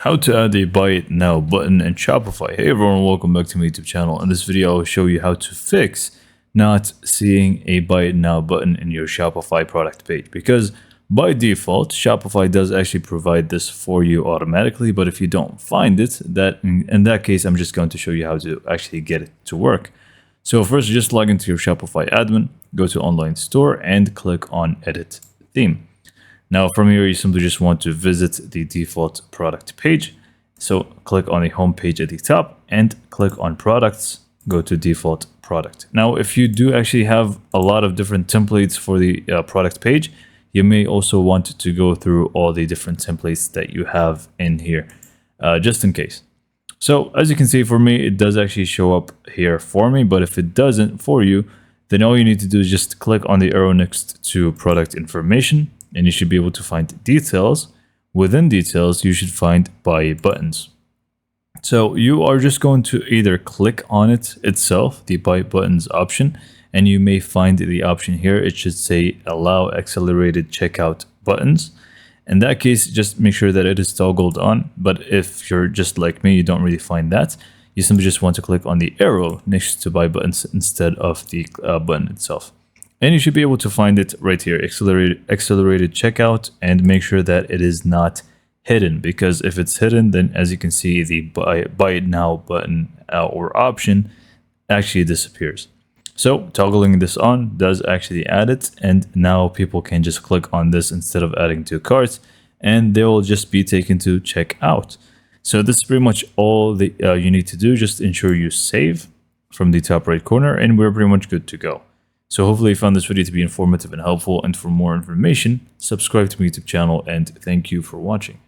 How to add a Buy It Now button in Shopify. Hey everyone, welcome back to my YouTube channel. In this video, I'll show you how to fix not seeing a Buy It Now button in your Shopify product page. Because by default, Shopify does actually provide this for you automatically. But if you don't find it, in that case, I'm just going to show you how to actually get it to work. So first, just log into your Shopify admin, go to Online Store and click on Edit Theme. Now from here, you simply just want to visit the default product page. So click on the home page at the top and click on products, go to default product. Now, if you do actually have a lot of different templates for the product page, you may also want to go through all the different templates that you have in here, just in case. So as you can see, for me, it does actually show up here for me, but if it doesn't for you, then all you need to do is just click on the arrow next to product information, and you should be able to find details. Within details, you should find buy buttons. So you are just going to either click on it itself, the buy buttons option, and you may find the option here. It should say allow accelerated checkout buttons. In that case, just make sure that it is toggled on. But if you're just like me, you don't really find that, you simply just want to click on the arrow next to buy buttons instead of the button itself. And you should be able to find it right here, accelerated checkout, and make sure that it is not hidden, because if it's hidden, then as you can see, the buy it now button or option actually disappears. So toggling this on does actually add it, and now people can just click on this instead of adding to carts, and they will just be taken to checkout. So this is pretty much all that you need to do. Just ensure you save from the top right corner, and we're pretty much good to go. So hopefully you found this video to be informative and helpful, and for more information, subscribe to my YouTube channel, and thank you for watching.